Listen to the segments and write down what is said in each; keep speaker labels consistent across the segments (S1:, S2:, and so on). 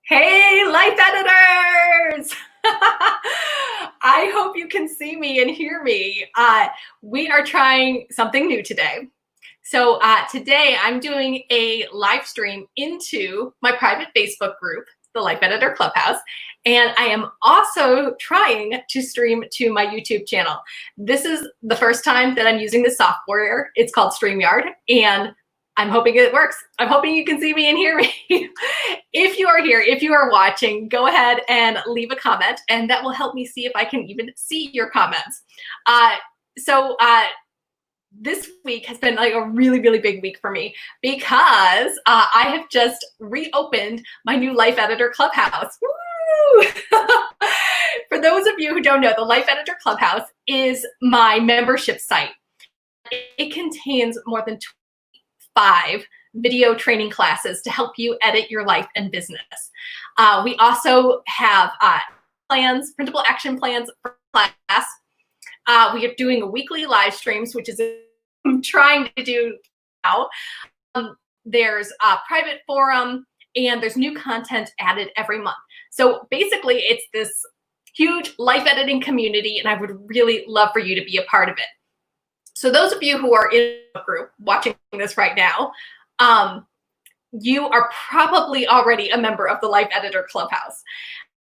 S1: Hey, life editors! I hope you can see me and hear me. We are trying something new today. So today I'm doing a live stream into my private Facebook group, the Life Editor Clubhouse, and I am also trying to stream to my YouTube channel. This is the first time that I'm using this software. It's called StreamYard, and I'm hoping it works. I'm hoping you can see me and hear me. If you are here, if you are watching, go ahead and leave a comment, and that will help me see if I can even see your comments. This week has been like a really, really big week for me because I have just reopened my new Life Editor Clubhouse. Woo! For those of you who don't know, the Life Editor Clubhouse is my membership site. It contains more than 5 video training classes to help you edit your life and business. We also have printable action plans for class. We are doing weekly live streams, which is I'm trying to do now. There's a private forum, and there's new content added every month. So basically, it's this huge life editing community, and I would really love for you to be a part of it. So those of you who are in the group watching this right now, you are probably already a member of the Life Editor Clubhouse.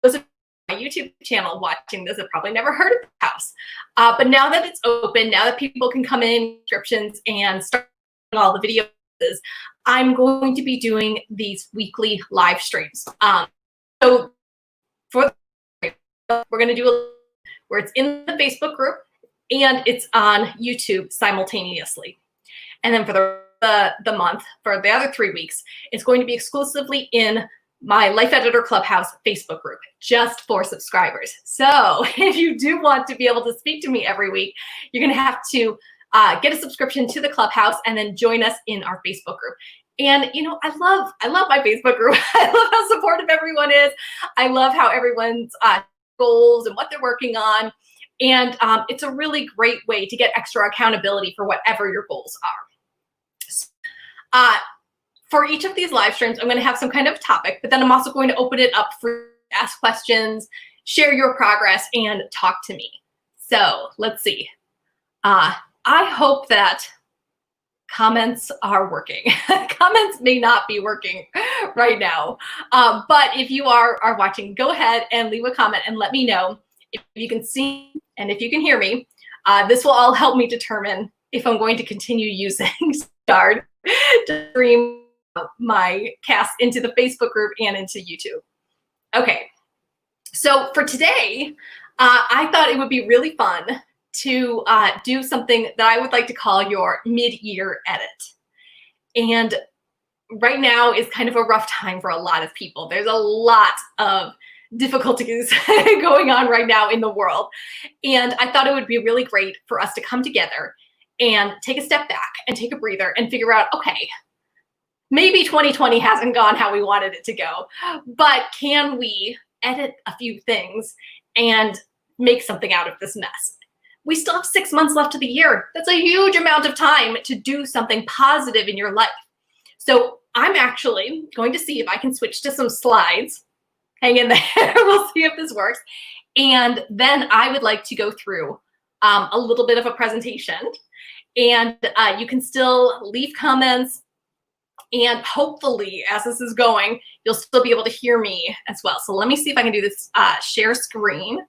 S1: Those of you on my YouTube channel watching this have probably never heard of the house. But now that it's open, now that people can come in, subscriptions, and start all the videos, I'm going to be doing these weekly live streams. So for we're going to do where it's in the Facebook group, and it's on YouTube simultaneously. And then for the month, for the other 3 weeks, it's going to be exclusively in my Life Editor Clubhouse Facebook group, just for subscribers. So if you do want to be able to speak to me every week, you're going to have to get a subscription to the Clubhouse and then join us in our Facebook group. And you know, I love my Facebook group. I love how supportive everyone is. I love how everyone's goals and what they're working on. And it's a really great way to get extra accountability for whatever your goals are. For each of these live streams, I'm going to have some kind of topic, but then I'm also going to open it up for you to ask questions, share your progress, and talk to me. So let's see. I hope that comments are working. Comments may not be working right now, but if you are watching, go ahead and leave a comment and let me know if you can see and if you can hear me. This will all help me determine if I'm going to continue using StreamYard to stream my cast into the Facebook group and into YouTube. Okay, so for today, I thought it would be really fun to do something that I would like to call your mid-year edit. And right now is kind of a rough time for a lot of people. There's a lot of difficulties going on right now in the world. And I thought it would be really great for us to come together and take a step back and take a breather and figure out, okay, maybe 2020 hasn't gone how we wanted it to go, but can we edit a few things and make something out of this mess? We still have 6 months left of the year. That's a huge amount of time to do something positive in your life. So I'm actually going to see if I can switch to some slides. Hang in there. We'll see if this works. And then I would like to go through a little bit of a presentation. And you can still leave comments. And hopefully, as this is going, you'll still be able to hear me as well. So let me see if I can do this share screen.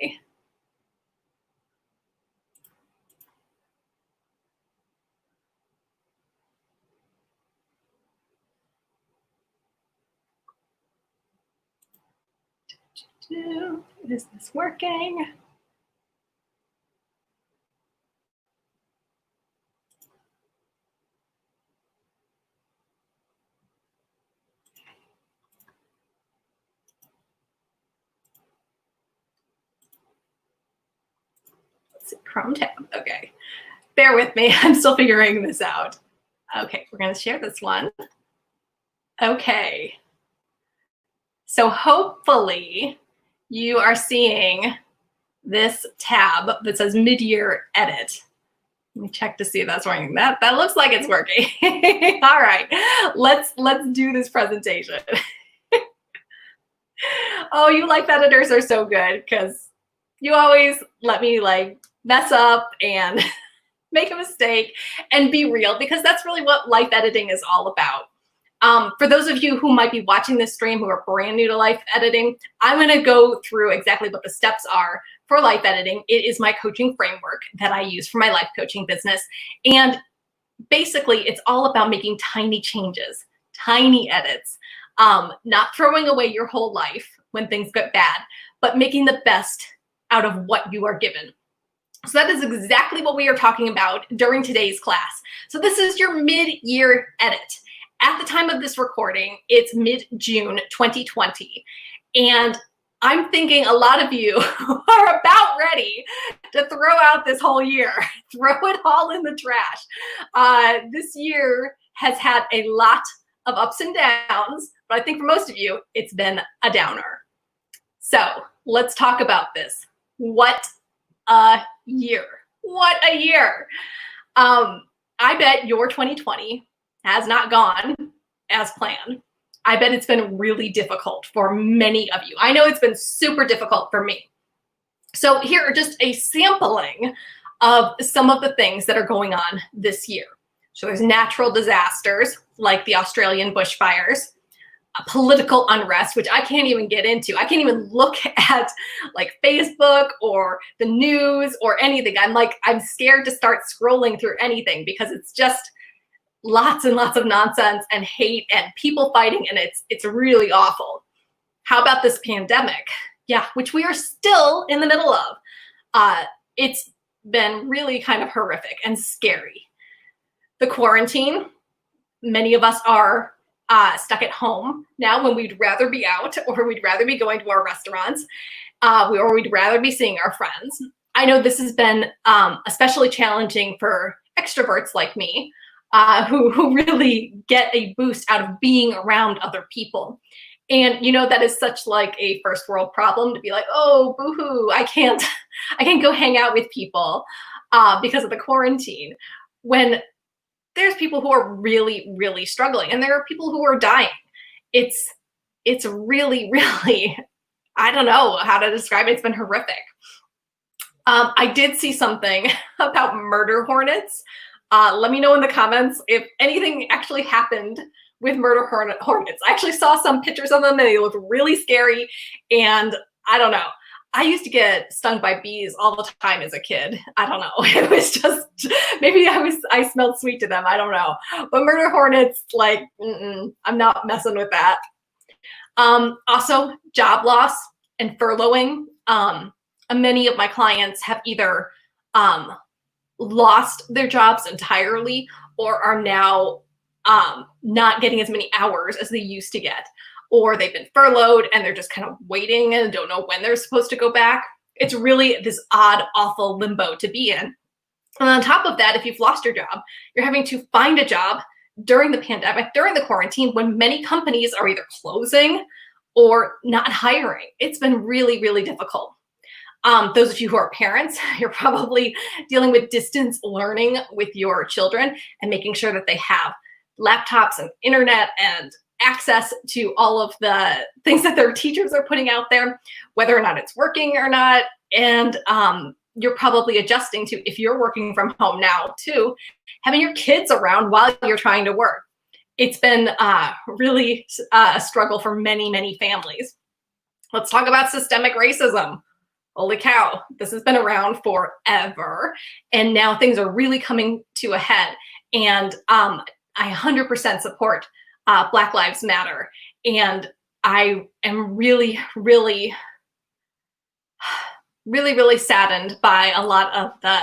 S1: Okay. Is this working? Let's see, Chrome tab. Okay. Bear with me. I'm still figuring this out. Okay, we're going to share this one. Okay. So hopefully you are seeing this tab that says mid-year edit. Let me check to see if that's working. That looks like it's working. All right, let's do this presentation. Oh, you life editors are so good because you always let me like mess up and make a mistake and be real, because that's really what life editing is all about. For those of you who might be watching this stream who are brand new to life editing, I'm going to go through exactly what the steps are for life editing. It is my coaching framework that I use for my life coaching business. And basically, it's all about making tiny changes, tiny edits, not throwing away your whole life when things get bad, but making the best out of what you are given. So that is exactly what we are talking about during today's class. So this is your mid-year edit. At the time of this recording, it's mid-June 2020. And I'm thinking a lot of you are about ready to throw out this whole year, throw it all in the trash. This year has had a lot of ups and downs, but I think for most of you, it's been a downer. So let's talk about this. What a year. What a year. I bet your 2020 has not gone as planned. I bet it's been really difficult for many of you. I know it's been super difficult for me. So here are just a sampling of some of the things that are going on this year. So there's natural disasters like the Australian bushfires, political unrest, which I can't even get into. I can't even look at like Facebook or the news or anything. I'm scared to start scrolling through anything because it's just lots and lots of nonsense and hate and people fighting, and it's really awful. How about this pandemic? Yeah, which we are still in the middle of. It's been really kind of horrific and scary. The quarantine, many of us are stuck at home now when we'd rather be out, or we'd rather be going to our restaurants, or we'd rather be seeing our friends. I know this has been especially challenging for extroverts like me, who really get a boost out of being around other people. And you know, that is such like a first world problem to be like, oh, boohoo, I can't go hang out with people because of the quarantine, when there's people who are really, really struggling, and there are people who are dying. It's really, really, I don't know how to describe it. It's been horrific. I did see something about murder hornets. Let me know in the comments if anything actually happened with murder hornets. I actually saw some pictures of them and they looked really scary. And I don't know. I used to get stung by bees all the time as a kid. I don't know. It was just, maybe I smelled sweet to them. I don't know. But murder hornets, like, I'm not messing with that. Also, job loss and furloughing. Many of my clients have either lost their jobs entirely or are now not getting as many hours as they used to get. Or they've been furloughed and they're just kind of waiting and don't know when they're supposed to go back. It's really this odd, awful limbo to be in. And on top of that, if you've lost your job, you're having to find a job during the pandemic, during the quarantine, when many companies are either closing or not hiring. It's been really, really difficult. Those of you who are parents, you're probably dealing with distance learning with your children and making sure that they have laptops and internet and access to all of the things that their teachers are putting out there, whether or not it's working or not. And you're probably adjusting to, if you're working from home now too, having your kids around while you're trying to work. It's been really a struggle for many, many families. Let's talk about systemic racism. Holy cow, this has been around forever. And now things are really coming to a head. And I 100% support Black Lives Matter. And I am really, really, really, really saddened by a lot of the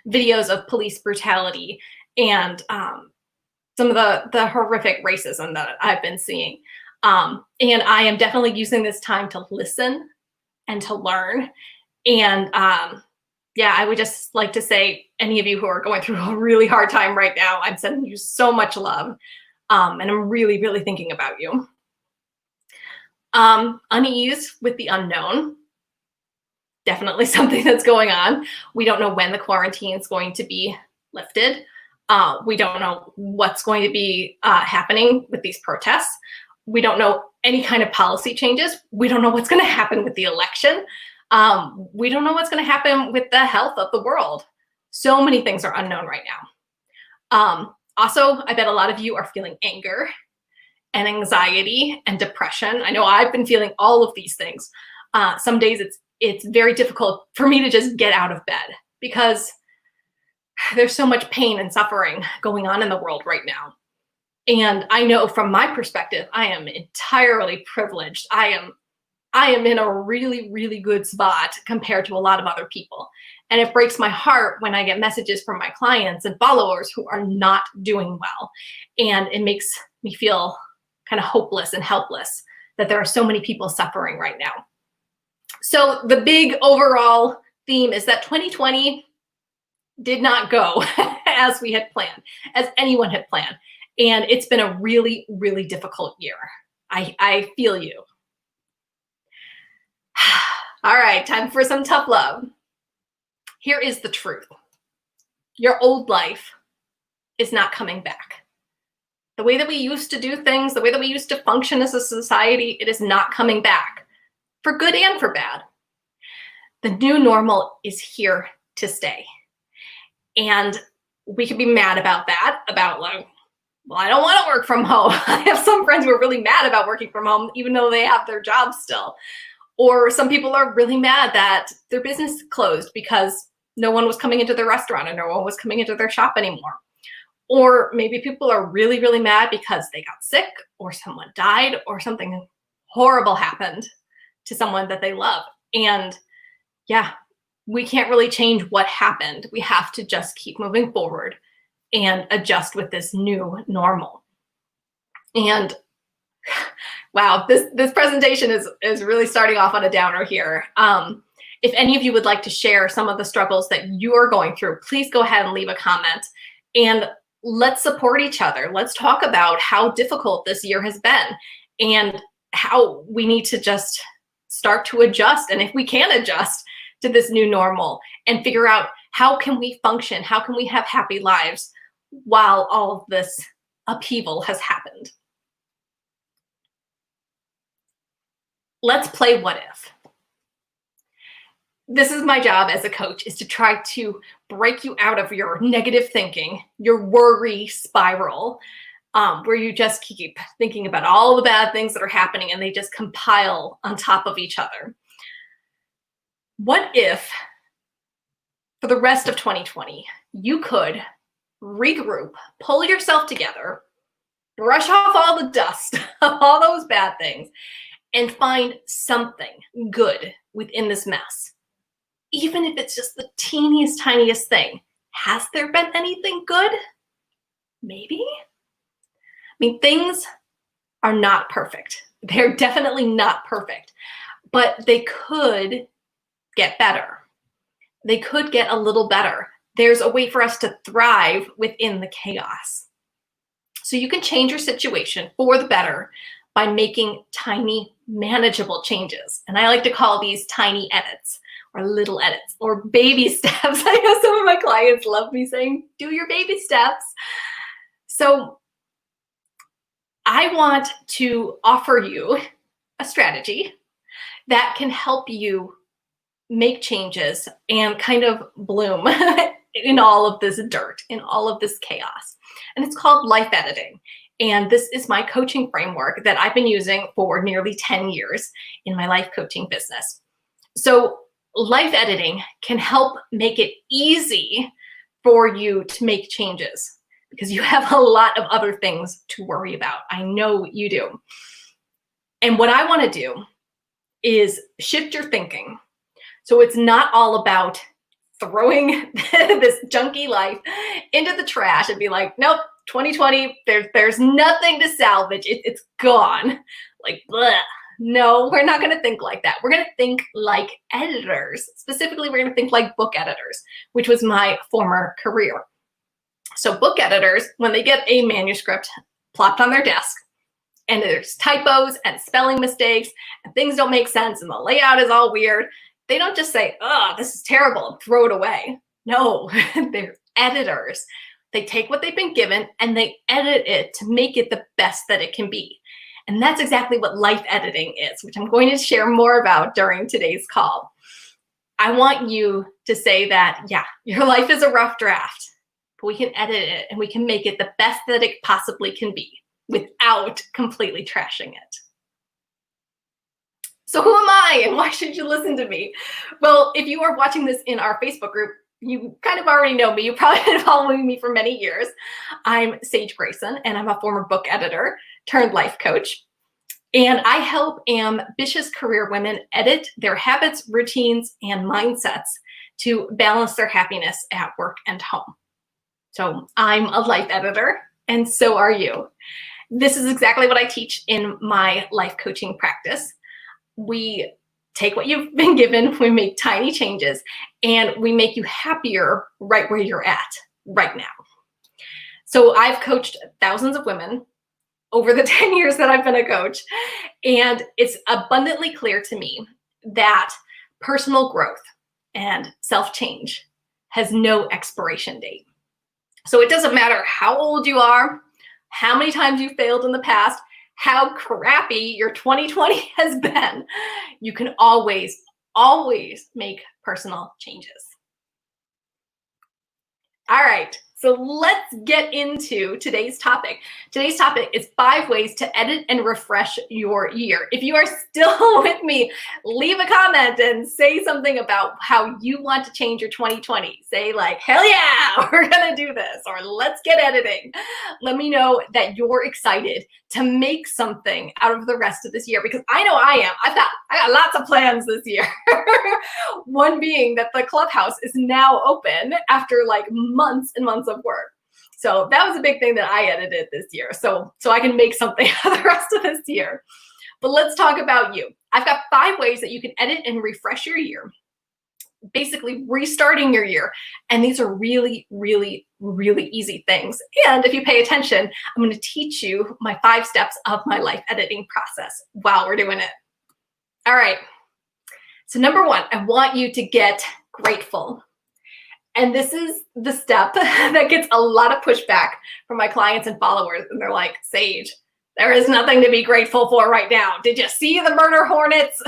S1: videos of police brutality and some of the horrific racism that I've been seeing. And I am definitely using this time to listen and to learn. And yeah, I would just like to say, any of you who are going through a really hard time right now, I'm sending you so much love. And I'm really, really thinking about you. Unease with the unknown. Definitely something that's going on. We don't know when the quarantine is going to be lifted. We don't know what's going to be happening with these protests. We don't know any kind of policy changes. We don't know what's going to happen with the election. We don't know what's going to happen with the health of the world. So many things are unknown right now. Also, I bet a lot of you are feeling anger and anxiety and depression. I know I've been feeling all of these things. Some days it's very difficult for me to just get out of bed because there's so much pain and suffering going on in the world right now. And I know from my perspective, I am entirely privileged. I am in a really, really good spot compared to a lot of other people. And it breaks my heart when I get messages from my clients and followers who are not doing well. And it makes me feel kind of hopeless and helpless that there are so many people suffering right now. So the big overall theme is that 2020 did not go as we had planned, as anyone had planned. And it's been a really, really difficult year. I feel you. All right, time for some tough love. Here is the truth. Your old life is not coming back. The way that we used to do things, the way that we used to function as a society, it is not coming back, for good and for bad. The new normal is here to stay. And we can be mad about that, about like, well, I don't want to work from home. I have some friends who are really mad about working from home, even though they have their jobs still. Or some people are really mad that their business closed because no one was coming into their restaurant and no one was coming into their shop anymore. Or maybe people are really, really mad because they got sick or someone died or something horrible happened to someone that they love. And yeah, we can't really change what happened. We have to just keep moving forward and adjust with this new normal. And wow, this presentation is really starting off on a downer here. If any of you would like to share some of the struggles that you are going through, please go ahead and leave a comment. And let's support each other. Let's talk about how difficult this year has been and how we need to just start to adjust. And if we can adjust to this new normal and figure out how can we function, how can we have happy lives while all of this upheaval has happened. Let's play what if. This is my job as a coach, is to try to break you out of your negative thinking, your worry spiral, where you just keep thinking about all the bad things that are happening and they just compile on top of each other. What if, for the rest of 2020, you could regroup, pull yourself together, brush off all the dust of all those bad things, and find something good within this mess? Even if it's just the teeniest, tiniest thing. Has there been anything good? Maybe. I mean, things are not perfect. They're definitely not perfect, but they could get better. They could get a little better. There's a way for us to thrive within the chaos. So you can change your situation for the better by making tiny, manageable changes. And I like to call these tiny edits or little edits or baby steps. I know some of my clients love me saying, do your baby steps. So I want to offer you a strategy that can help you make changes and kind of bloom in all of this dirt, in all of this chaos. And it's called life editing. And this is my coaching framework that I've been using for nearly 10 years in my life coaching business. So life editing can help make it easy for you to make changes because you have a lot of other things to worry about. I know you do. And what I want to do is shift your thinking. So it's not all about throwing this junky life into the trash and be like, nope, 2020, there's nothing to salvage. It's gone. Like, bleh. No, we're not going to think like that. We're going to think like editors. Specifically, we're going to think like book editors, which was my former career. So book editors, when they get a manuscript plopped on their desk, and there's typos and spelling mistakes, and things don't make sense, and the layout is all weird, they don't just say, oh, this is terrible, and throw it away. No, they're editors. They take what they've been given and they edit it to make it the best that it can be. And that's exactly what life editing is, which I'm going to share more about during today's call. I want you to say that, yeah, your life is a rough draft, but we can edit it and we can make it the best that it possibly can be without completely trashing it. So who am I and why should you listen to me? Well, if you are watching this in our Facebook group, you kind of already know me. You've probably been following me for many years. I'm Sage Grayson, and I'm a former book editor turned life coach. And I help ambitious career women edit their habits, routines, and mindsets to balance their happiness at work and home. So I'm a life editor, and so are you. This is exactly what I teach in my life coaching practice. We take what you've been given, we make tiny changes, and we make you happier right where you're at right now. So I've coached thousands of women over the 10 years that I've been a coach, and it's abundantly clear to me that personal growth and self-change has no expiration date. So it doesn't matter how old you are, how many times you failed in the past, how crappy your 2020 has been, you can always make personal changes. All right, so let's get into today's topic. Today's topic is 5 ways to edit and refresh your year. If you are still with me, leave a comment and say something about how you want to change your 2020. Say like, hell yeah, we're gonna do this, or let's get editing. Let me know that you're excited to make something out of the rest of this year, because I know I am. I got lots of plans this year. One being that the clubhouse is now open after like months and months of work. So that was a big thing that I edited this year. So I can make something out of the rest of this year. But let's talk about you. I've got 5 ways that you can edit and refresh your year, basically restarting your year. And these are really, really, really easy things. And if you pay attention, I'm going to teach you my 5 steps of my life editing process while we're doing it. All right. So number 1, I want you to get grateful. And this is the step that gets a lot of pushback from my clients and followers. And they're like, Sage, there is nothing to be grateful for right now. Did you see the murder hornets?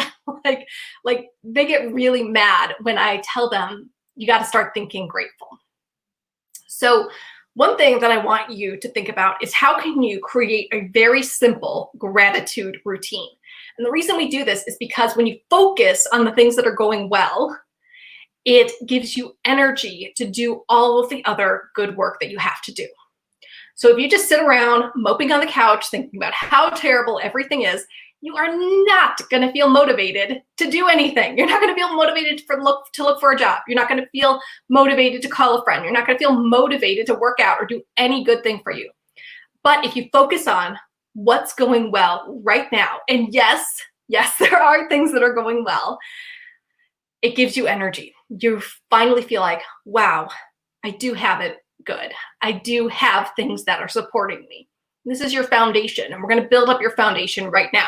S1: like they get really mad when I tell them, you got to start thinking grateful. So one thing that I want you to think about is how can you create a very simple gratitude routine? And the reason we do this is because when you focus on the things that are going well, it gives you energy to do all of the other good work that you have to do. So if you just sit around moping on the couch thinking about how terrible everything is, you are not going to feel motivated to do anything. You're not going to feel motivated to look for a job. You're not going to feel motivated to call a friend. You're not going to feel motivated to work out or do any good thing for you. But if you focus on what's going well right now, and yes, there are things that are going well, it gives you energy. You finally feel like, wow, I do have it good. I do have things that are supporting me. This is your foundation, and we're going to build up your foundation right now.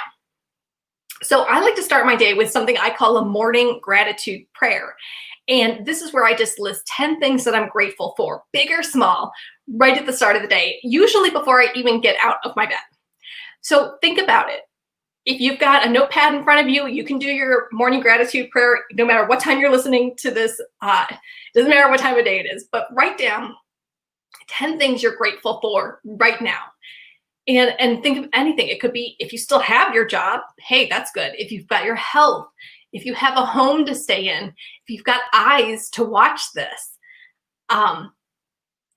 S1: So I like to start my day with something I call a morning gratitude prayer. And this is where I just list 10 things that I'm grateful for, big or small, right at the start of the day, usually before I even get out of my bed. So think about it. If you've got a notepad in front of you, you can do your morning gratitude prayer no matter what time you're listening to this. It doesn't matter what time of day it is, but write down 10 things you're grateful for right now. And think of anything. It could be if you still have your job, hey, that's good. If you've got your health, if you have a home to stay in, if you've got eyes to watch this.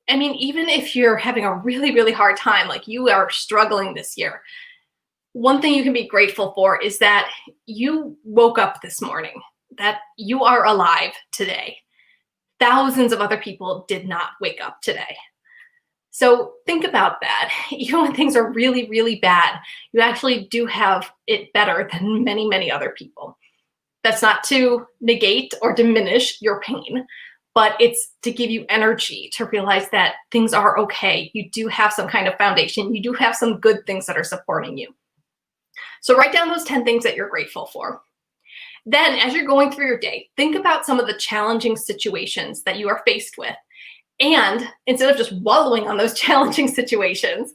S1: Even if you're having a really, really hard time, like you are struggling this year, one thing you can be grateful for is that you woke up this morning, that you are alive today. Thousands of other people did not wake up today. So think about that. Even when things are really, really bad, you actually do have it better than many, many other people. That's not to negate or diminish your pain, but it's to give you energy to realize that things are okay. You do have some kind of foundation. You do have some good things that are supporting you. So write down those 10 things that you're grateful for. Then as you're going through your day, think about some of the challenging situations that you are faced with. And instead of just wallowing on those challenging situations,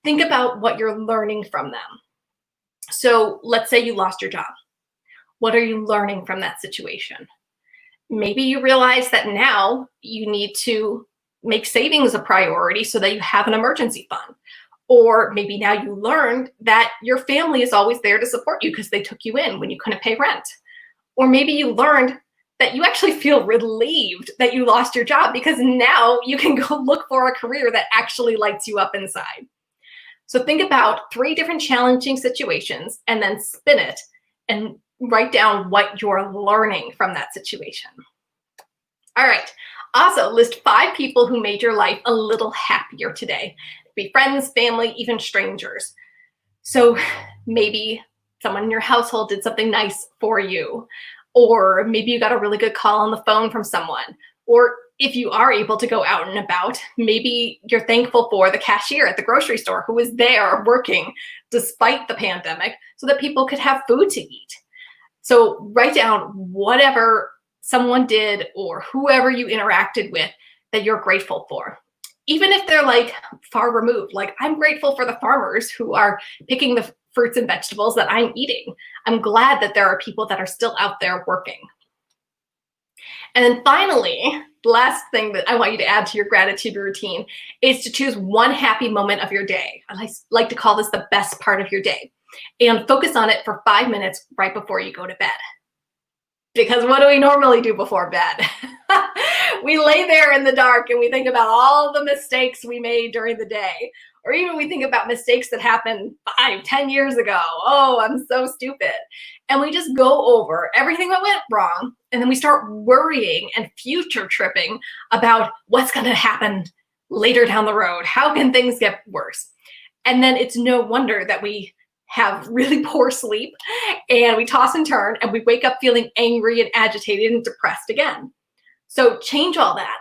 S1: think about what you're learning from them. So let's say you lost your job. What are you learning from that situation? Maybe you realize that now you need to make savings a priority so that you have an emergency fund. Or maybe now you learned that your family is always there to support you because they took you in when you couldn't pay rent. Or maybe you learned that you actually feel relieved that you lost your job because now you can go look for a career that actually lights you up inside. So think about 3 different challenging situations and then spin it and write down what you're learning from that situation. All right. Also, list 5 people who made your life a little happier today. Be friends, family, even strangers. So maybe someone in your household did something nice for you, or maybe you got a really good call on the phone from someone, or if you are able to go out and about, maybe you're thankful for the cashier at the grocery store who was there working despite the pandemic so that people could have food to eat. So write down whatever someone did or whoever you interacted with that you're grateful for. Even if they're like far removed, like I'm grateful for the farmers who are picking the fruits and vegetables that I'm eating. I'm glad that there are people that are still out there working. And then finally, the last thing that I want you to add to your gratitude routine is to choose one happy moment of your day. I like to call this the best part of your day. And focus on it for 5 minutes right before you go to bed. Because what do we normally do before bed? We lay there in the dark and we think about all the mistakes we made during the day. Or even we think about mistakes that happened 5, 10 years ago. Oh, I'm so stupid. And we just go over everything that went wrong. And then we start worrying and future tripping about what's going to happen later down the road. How can things get worse? And then it's no wonder that we have really poor sleep and we toss and turn and we wake up feeling angry and agitated and depressed again. So change all that.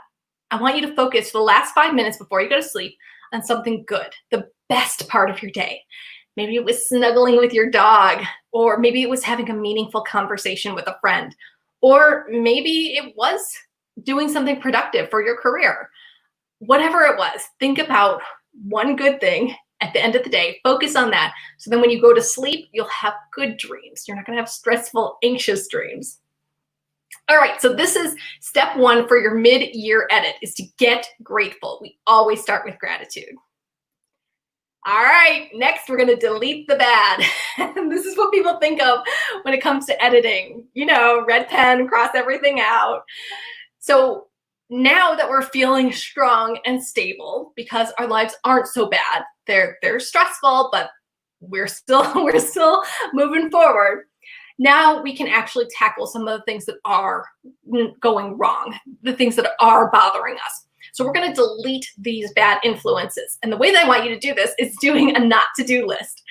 S1: I want you to focus the last 5 minutes before you go to sleep on something good, the best part of your day. Maybe it was snuggling with your dog, or maybe it was having a meaningful conversation with a friend, or maybe it was doing something productive for your career. Whatever it was, think about one good thing at the end of the day, focus on that. So then when you go to sleep, you'll have good dreams. You're not going to have stressful, anxious dreams. All right, so this is step 1 for your mid-year edit, is to get grateful. We always start with gratitude. All right, next we're going to delete the bad. And this is what people think of when it comes to editing. You know, red pen, cross everything out. So now that we're feeling strong and stable because our lives aren't so bad, they're stressful, but we're still moving forward. Now we can actually tackle some of the things that are going wrong, the things that are bothering us. So we're going to delete these bad influences. And the way that I want you to do this is doing a not to do list.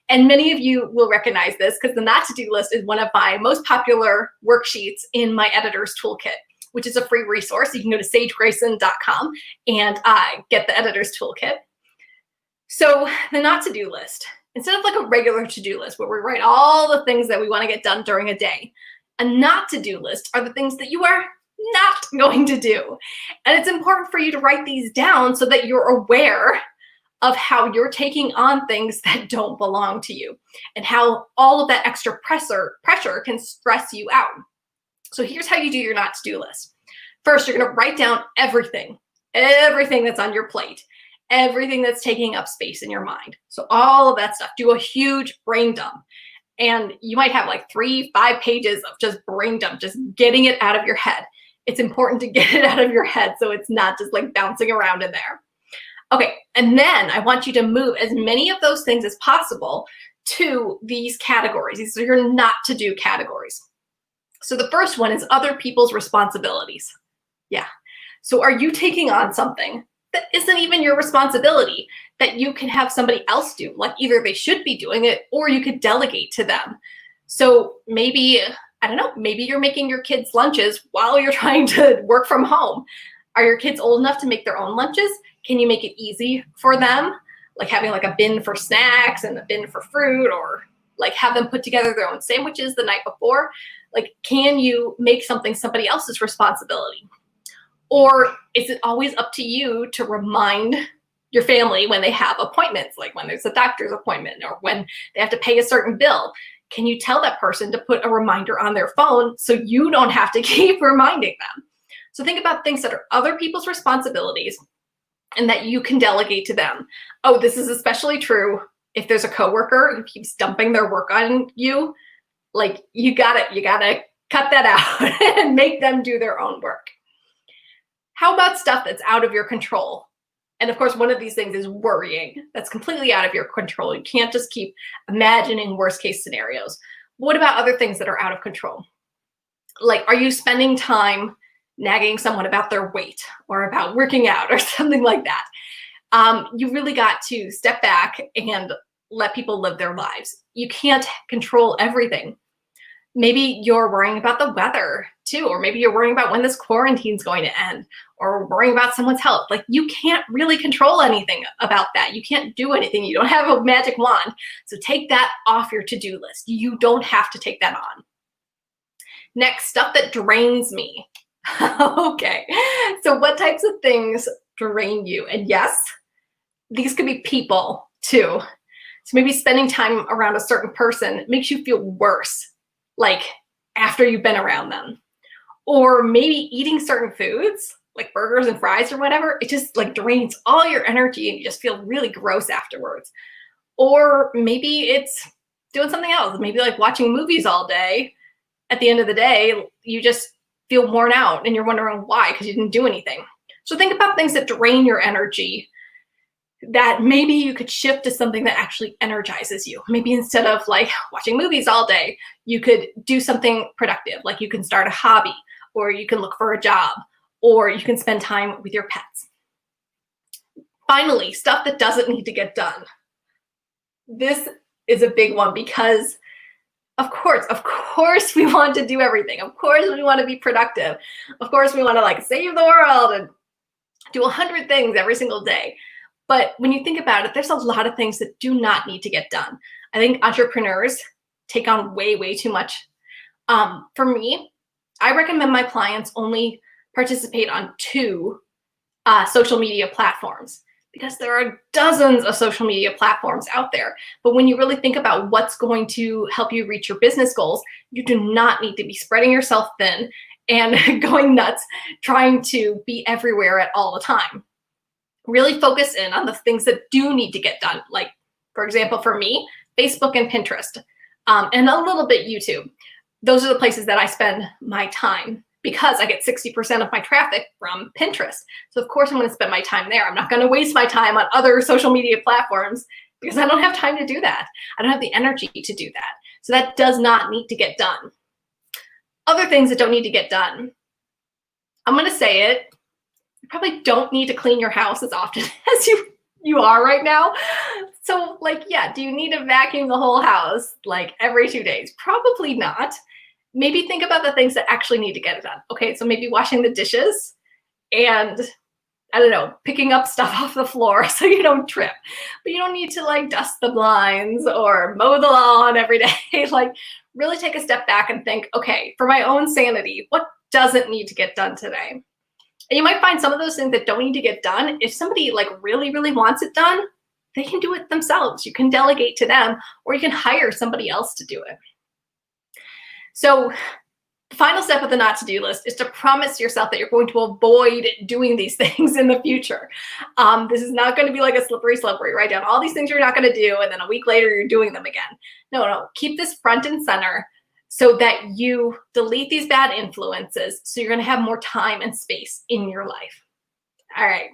S1: And many of you will recognize this because the not to do list is one of my most popular worksheets in my editor's toolkit, which is a free resource. You can go to sagegrayson.com and get the editor's toolkit. So the not to do list, instead of like a regular to-do list where we write all the things that we want to get done during a day, a not to do list are the things that you are not going to do. And it's important for you to write these down so that you're aware of how you're taking on things that don't belong to you and how all of that extra pressure can stress you out. So here's how you do your not to do list. First, you're going to write down everything that's on your plate, everything that's taking up space in your mind. So all of that stuff, do a huge brain dump. And you might have like 3-5 pages of just brain dump, just getting it out of your head. It's important to get it out of your head so it's not just like bouncing around in there. Okay, and then I want you to move as many of those things as possible to these categories. These are your not to do categories. So the first one is other people's responsibilities. Yeah. So are you taking on something that isn't even your responsibility that you can have somebody else do? Like either they should be doing it or you could delegate to them. So maybe, I don't know, maybe you're making your kids lunches while you're trying to work from home. Are your kids old enough to make their own lunches? Can you make it easy for them? Like having like a bin for snacks and a bin for fruit, or like have them put together their own sandwiches the night before? Like, can you make something somebody else's responsibility? Or is it always up to you to remind your family when they have appointments, like when there's a doctor's appointment or when they have to pay a certain bill. Can you tell that person to put a reminder on their phone so you don't have to keep reminding them? So think about things that are other people's responsibilities and that you can delegate to them. Oh, this is especially true if there's a coworker who keeps dumping their work on you. Like, you gotta cut that out and make them do their own work. How about stuff that's out of your control? And of course, one of these things is worrying. That's completely out of your control. You can't just keep imagining worst case scenarios. What about other things that are out of control? Like, are you spending time nagging someone about their weight or about working out or something like that? You really got to step back and let people live their lives. You can't control everything. Maybe you're worrying about the weather too, or maybe you're worrying about when this quarantine is going to end, or worrying about someone's health. Like, you can't really control anything about that. You can't do anything. You don't have a magic wand. So take that off your to-do list. You don't have to take that on. Next, stuff that drains me. Okay, so what types of things drain you? And yes, these could be people too. So maybe spending time around a certain person makes you feel worse, like after you've been around them. Or maybe eating certain foods, like burgers and fries or whatever, it just like drains all your energy and you just feel really gross afterwards. Or maybe it's doing something else, maybe like watching movies all day. At the end of the day, you just feel worn out and you're wondering why, because you didn't do anything. So think about things that drain your energy that maybe you could shift to something that actually energizes you. Maybe instead of like watching movies all day, you could do something productive, like you can start a hobby, or you can look for a job, or you can spend time with your pets. Finally, stuff that doesn't need to get done. This is a big one because of course we want to do everything. Of course we want to be productive. Of course we want to like save the world and do 100 things every single day. But when you think about it, there's a lot of things that do not need to get done. I think entrepreneurs take on way too much. For me, I recommend my clients only participate on 2 social media platforms, because there are dozens of social media platforms out there. But when you really think about what's going to help you reach your business goals, you do not need to be spreading yourself thin and going nuts trying to be everywhere at all the time. Really focus in on the things that do need to get done. Like, for example, for me, Facebook and Pinterest, and a little bit YouTube. Those are the places that I spend my time, because I get 60% of my traffic from Pinterest. So of course I'm going to spend my time there. I'm not going to waste my time on other social media platforms because I don't have time to do that. I don't have the energy to do that. So that does not need to get done. Other things that don't need to get done. I'm going to say it. You probably don't need to clean your house as often as you are right now. So like, yeah, do you need to vacuum the whole house like every 2 days? Probably not. Maybe think about the things that actually need to get it done. Okay, so maybe washing the dishes and, I don't know, picking up stuff off the floor so you don't trip. But you don't need to like dust the blinds or mow the lawn every day. Like, really take a step back and think, okay, for my own sanity, what doesn't need to get done today? And you might find some of those things that don't need to get done, if somebody like really wants it done, they can do it themselves. You can delegate to them, or you can hire somebody else to do it. So the final step of the not to-do list is to promise yourself that you're going to avoid doing these things in the future. This is not going to be like a slippery, write down all these things you're not going to do, and then a week later you're doing them again. No, keep this front and center so that you delete these bad influences, so you're going to have more time and space in your life. All right.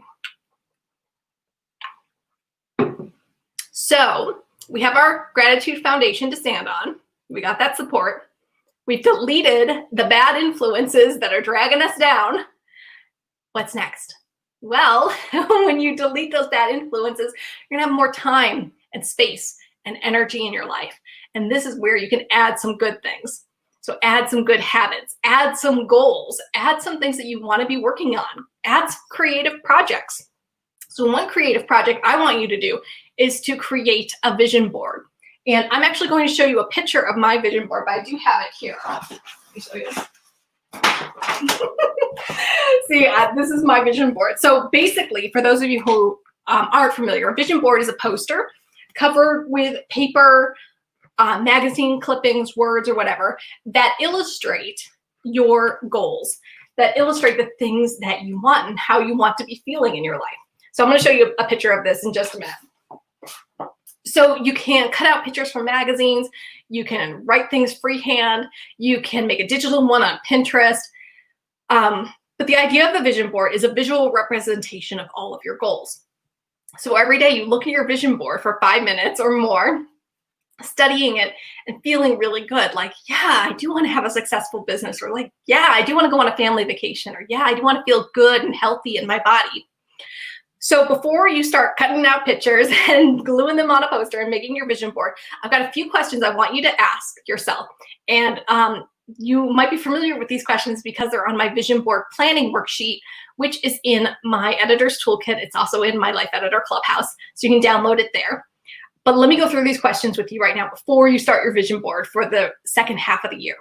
S1: So we have our gratitude foundation to stand on. We got that support. We've deleted the bad influences that are dragging us down. What's next? Well, when you delete those bad influences, you're gonna have more time and space and energy in your life. And this is where you can add some good things. So add some good habits, add some goals, add some things that you want to be working on, add some creative projects. So one creative project I want you to do is to create a vision board. And I'm actually going to show you a picture of my vision board, but I do have it here. Let me show you. See, this is my vision board. So basically, for those of you who aren't familiar, a vision board is a poster covered with paper, magazine clippings, words, or whatever that illustrate your goals, that illustrate the things that you want and how you want to be feeling in your life. So I'm going to show you a picture of this in just a minute. So you can cut out pictures from magazines, you can write things freehand, you can make a digital one on Pinterest. But the idea of the vision board is a visual representation of all of your goals. So every day you look at your vision board for 5 minutes or more, studying it and feeling really good. Like, yeah, I do want to have a successful business, or like, yeah, I do want to go on a family vacation, or yeah, I do want to feel good and healthy in my body. So before you start cutting out pictures and gluing them on a poster and making your vision board, I've got a few questions I want you to ask yourself. And you might be familiar with these questions because they're on my vision board planning worksheet, which is in my editor's toolkit. It's also in my Life Editor Clubhouse, so you can download it there. But let me go through these questions with you right now before you start your vision board for the second half of the year.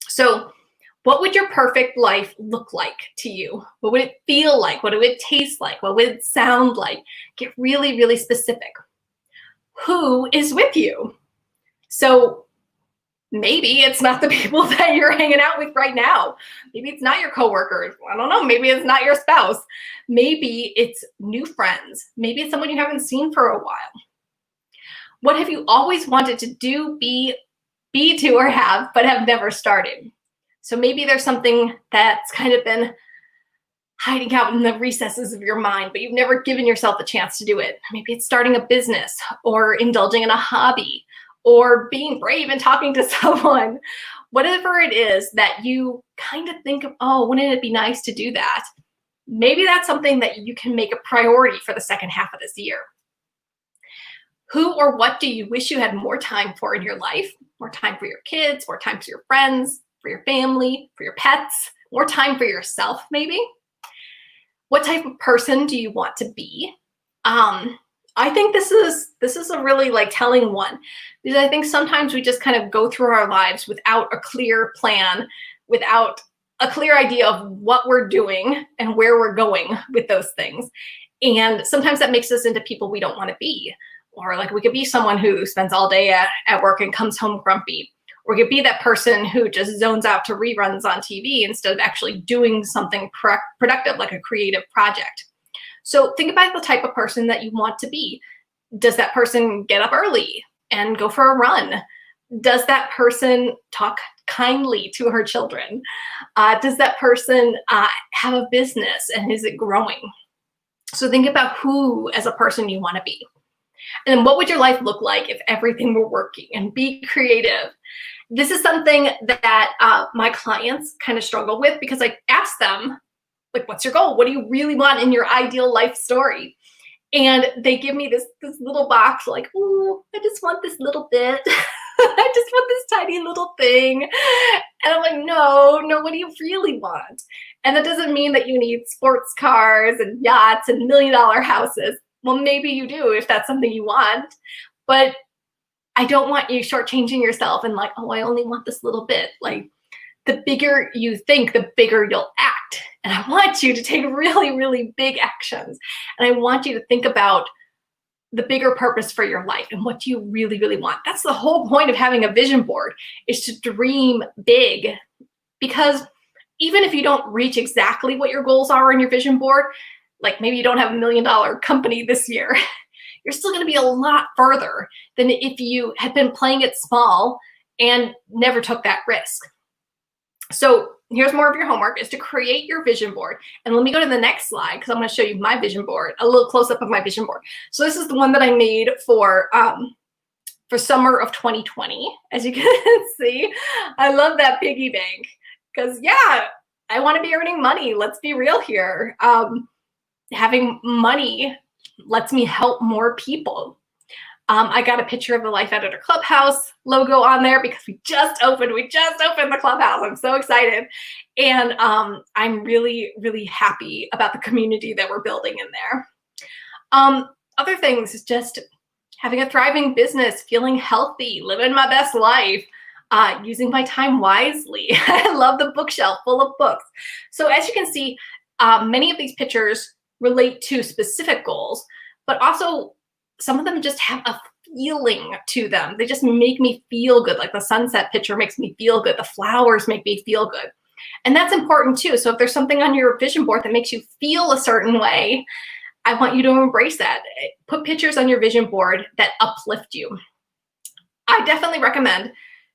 S1: So what would your perfect life look like to you? What would it feel like? What would it taste like? What would it sound like? Get really, really specific. Who is with you? So maybe it's not the people that you're hanging out with right now. Maybe it's not your coworkers. I don't know. Maybe it's not your spouse. Maybe it's new friends. Maybe it's someone you haven't seen for a while. What have you always wanted to do, be to, or have, but have never started? So maybe there's something that's kind of been hiding out in the recesses of your mind, but you've never given yourself a chance to do it. Maybe it's starting a business, or indulging in a hobby, or being brave and talking to someone. Whatever it is that you kind of think of, oh, wouldn't it be nice to do that? Maybe that's something that you can make a priority for the second half of this year. Who or what do you wish you had more time for in your life? More time for your kids, more time for your friends, for your family, for your pets, more time for yourself, maybe? What type of person do you want to be? I think this is a really telling one, because I think sometimes we just kind of go through our lives without a clear plan, without a clear idea of what we're doing and where we're going with those things. And sometimes that makes us into people we don't want to be. Or we could be someone who spends all day at work and comes home grumpy. Or we could be that person who just zones out to reruns on TV instead of actually doing something productive, like a creative project. So think about the type of person that you want to be. Does that person get up early and go for a run? Does that person talk kindly to her children? Does that person have a business, and is it growing? So think about who as a person you want to be. And then what would your life look like if everything were working? And be creative. This is something that my clients kind of struggle with, because I ask them, what's your goal? What do you really want in your ideal life story? And they give me this little box, ooh, I just want this little bit. I just want this tiny little thing. And I'm like, no, what do you really want? And that doesn't mean that you need sports cars and yachts and $1 million houses. Well, maybe you do if that's something you want, but I don't want you shortchanging yourself and oh, I only want this little bit. The bigger you think, the bigger you'll act. And I want you to take really, really big actions. And I want you to think about the bigger purpose for your life and what you really, really want. That's the whole point of having a vision board, is to dream big. Because even if you don't reach exactly what your goals are in your vision board, maybe you don't have $1 million company this year, you're still going to be a lot further than if you had been playing it small and never took that risk. So here's more of your homework, is to create your vision board. And let me go to the next slide, because I'm going to show you my vision board, a little close up of my vision board. So this is the one that I made for summer of 2020. As you can see, I love that piggy bank, because yeah, I want to be earning money. Let's be real here. Having money lets me help more people. I got a picture of the Life Editor Clubhouse logo on there because we just opened the Clubhouse. I'm so excited. And I'm really, really happy about the community that we're building in there. Other things is just having a thriving business, feeling healthy, living my best life, using my time wisely. I love the bookshelf full of books. So as you can see, many of these pictures relate to specific goals, but also some of them just have a feeling to them. They just make me feel good. Like the sunset picture makes me feel good. The flowers make me feel good. And that's important too. So if there's something on your vision board that makes you feel a certain way, I want you to embrace that. Put pictures on your vision board that uplift you. I definitely recommend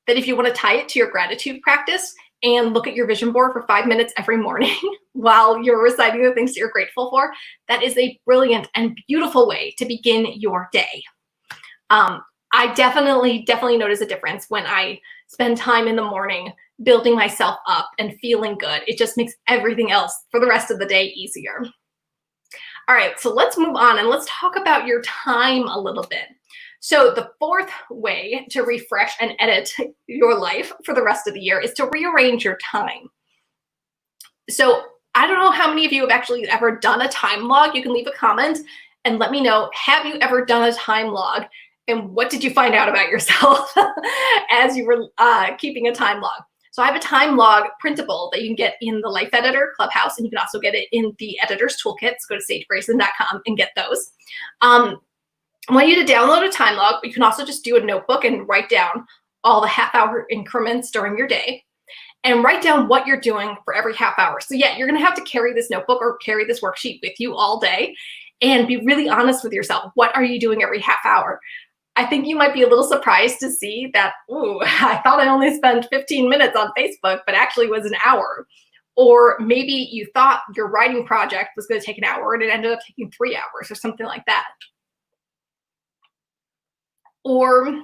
S1: that if you want to tie it to your gratitude practice and look at your vision board for 5 minutes every morning while you're reciting the things that you're grateful for, that is a brilliant and beautiful way to begin your day. I definitely notice a difference when I spend time in the morning building myself up and feeling good. It just makes everything else for the rest of the day easier. All right, so let's move on and let's talk about your time a little bit. So the fourth way to refresh and edit your life for the rest of the year is to rearrange your time. So I don't know how many of you have actually ever done a time log. You can leave a comment and let me know, have you ever done a time log? And what did you find out about yourself as you were keeping a time log? So I have a time log printable that you can get in the Life Editor Clubhouse, and you can also get it in the Editor's Toolkit. So go to sagegrayson.com and get those. I want you to download a time log, but you can also just do a notebook and write down all the half-hour increments during your day and write down what you're doing for every half hour. So yeah, you're gonna have to carry this notebook or carry this worksheet with you all day and be really honest with yourself. What are you doing every half hour? I think you might be a little surprised to see that, ooh, I thought I only spent 15 minutes on Facebook, but actually it was an hour. Or maybe you thought your writing project was gonna take an hour and it ended up taking 3 hours or something like that. Or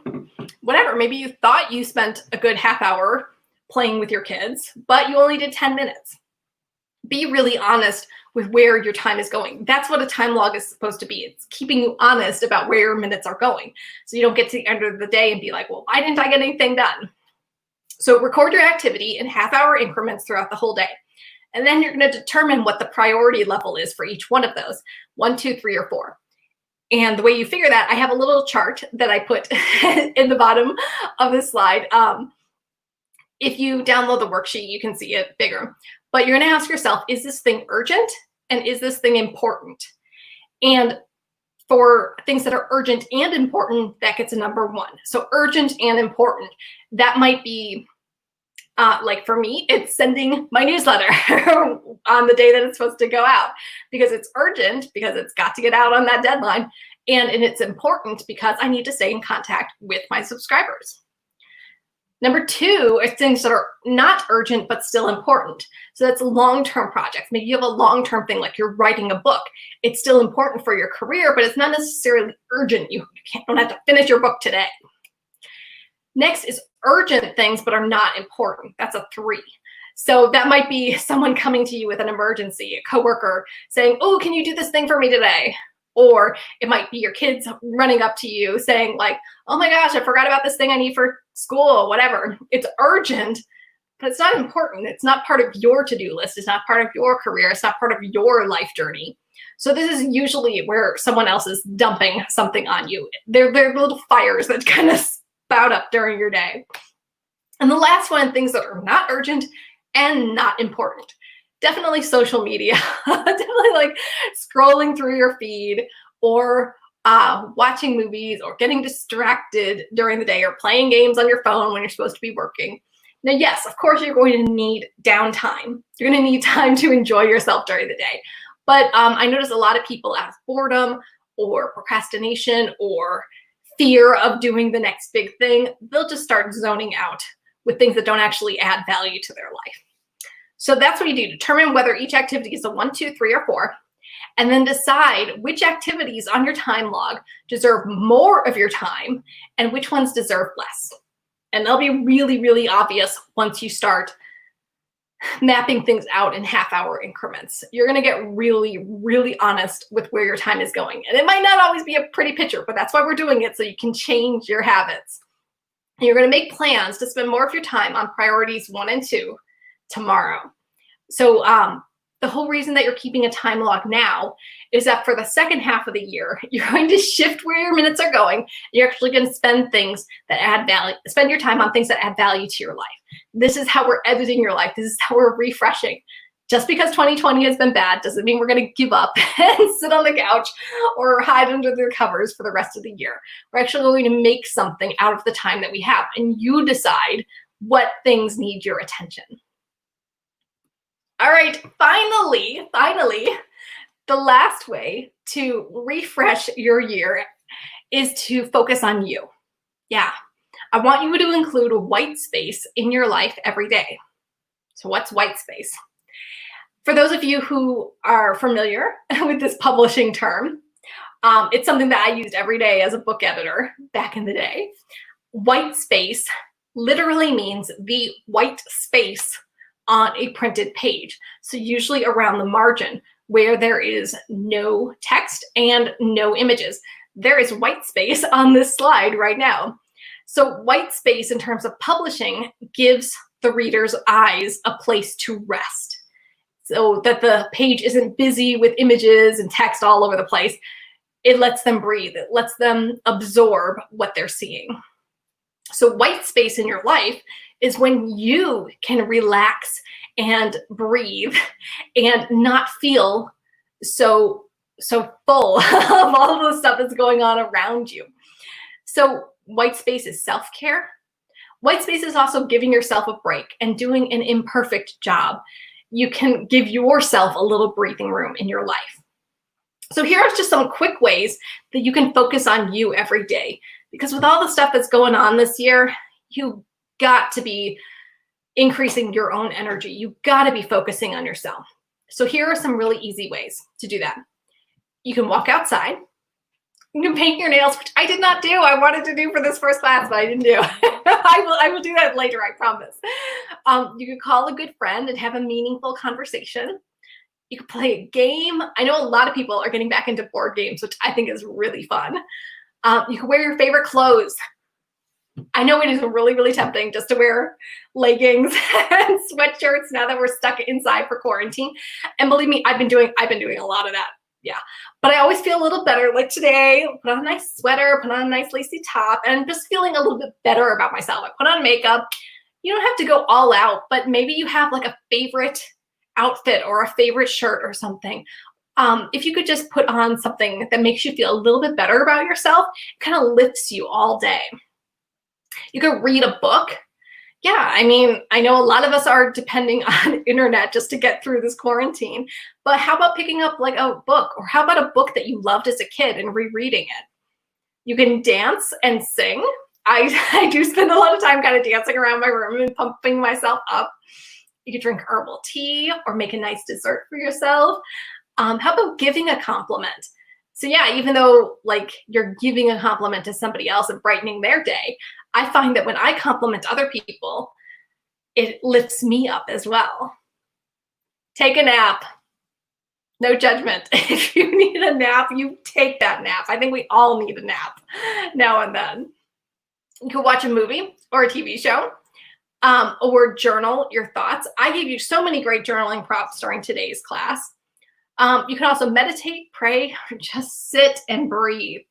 S1: whatever, maybe you thought you spent a good half hour playing with your kids, but you only did 10 minutes. Be really honest with where your time is going. That's what a time log is supposed to be. It's keeping you honest about where your minutes are going. So you don't get to the end of the day and be like, well, why didn't I get anything done? So record your activity in half-hour increments throughout the whole day. And then you're gonna determine what the priority level is for each one of those, 1, 2, 3, or 4. And the way you figure that, I have a little chart that I put in the bottom of this slide. If you download the worksheet, you can see it bigger. But you're gonna ask yourself, is this thing urgent? And is this thing important? And for things that are urgent and important, that gets a number 1. So urgent and important, that might be, like for me, it's sending my newsletter on the day that it's supposed to go out, because it's urgent, because it's got to get out on that deadline, and it's important because I need to stay in contact with my subscribers. Number 2 are things that are not urgent, but still important. So that's long-term projects. Maybe you have a long-term thing, like you're writing a book. It's still important for your career, but it's not necessarily urgent. You don't have to finish your book today. Next is urgent things, but are not important. That's a 3. So that might be someone coming to you with an emergency, a coworker saying, oh, can you do this thing for me today? Or it might be your kids running up to you saying like, oh my gosh, I forgot about this thing I need for school, whatever. It's urgent, but it's not important. It's not part of your to-do list. It's not part of your career. It's not part of your life journey. So this is usually where someone else is dumping something on you. They're little fires that kind of spout up during your day. And the last one, things that are not urgent and not important. Definitely social media, definitely like scrolling through your feed or watching movies or getting distracted during the day or playing games on your phone when you're supposed to be working. Now, yes, of course, you're going to need downtime. You're going to need time to enjoy yourself during the day. But I notice a lot of people out of boredom or procrastination or fear of doing the next big thing, they'll just start zoning out with things that don't actually add value to their life. So that's what you do. Determine whether each activity is a 1, 2, 3, or 4, and then decide which activities on your time log deserve more of your time and which ones deserve less. And they'll be really, really obvious once you start mapping things out in half-hour increments. You're gonna get really, really honest with where your time is going. And it might not always be a pretty picture, but that's why we're doing it, so you can change your habits. And you're gonna make plans to spend more of your time on priorities 1 and 2 tomorrow. So the whole reason that you're keeping a time log now is that for the second half of the year, you're going to shift where your minutes are going. You're actually going to spend things that add value, spend your time on things that add value to your life. This is how we're editing your life. This is how we're refreshing. Just because 2020 has been bad doesn't mean we're going to give up and sit on the couch or hide under the covers for the rest of the year. We're actually going to make something out of the time that we have, and you decide what things need your attention. All right, finally, the last way to refresh your year is to focus on you. Yeah, I want you to include a white space in your life every day. So what's white space? For those of you who are familiar with this publishing term, it's something that I used every day as a book editor back in the day. White space literally means the white space on a printed page. So usually around the margin where there is no text and no images. There is white space on this slide right now. So white space in terms of publishing gives the reader's eyes a place to rest, so that the page isn't busy with images and text all over the place. It lets them breathe. It lets them absorb what they're seeing. So white space in your life is when you can relax and breathe and not feel so full of all the stuff that's going on around you. So white space is self-care. White space is also giving yourself a break and doing an imperfect job. You can give yourself a little breathing room in your life. So here are just some quick ways that you can focus on you every day. Because with all the stuff that's going on this year, you've got to be increasing your own energy. You've got to be focusing on yourself. So here are some really easy ways to do that. You can walk outside. You can paint your nails, which I did not do. I wanted to do for this first class, but I didn't do. I will do that later, I promise. You could call a good friend and have a meaningful conversation. You could play a game. I know a lot of people are getting back into board games, which I think is really fun. You can wear your favorite clothes. I know it is really, really tempting just to wear leggings and sweatshirts now that we're stuck inside for quarantine. And believe me, I've been doing a lot of that. Yeah, but I always feel a little better. Like today, put on a nice sweater, put on a nice lacy top, and just feeling a little bit better about myself. I put on makeup. You don't have to go all out, but maybe you have like a favorite outfit or a favorite shirt or something. If you could just put on something that makes you feel a little bit better about yourself, it kind of lifts you all day. You could read a book. Yeah, I mean, I know a lot of us are depending on internet just to get through this quarantine, but how about picking up like a book, or how about a book that you loved as a kid and rereading it? You can dance and sing. I do spend a lot of time kind of dancing around my room and pumping myself up. You could drink herbal tea or make a nice dessert for yourself. How about giving a compliment? So yeah, even though like you're giving a compliment to somebody else and brightening their day, I find that when I compliment other people, it lifts me up as well. Take a nap. No judgment. If you need a nap, you take that nap. I think we all need a nap now and then. You can watch a movie or a TV show, or journal your thoughts. I gave you so many great journaling prompts during today's class. You can also meditate, pray, or just sit and breathe.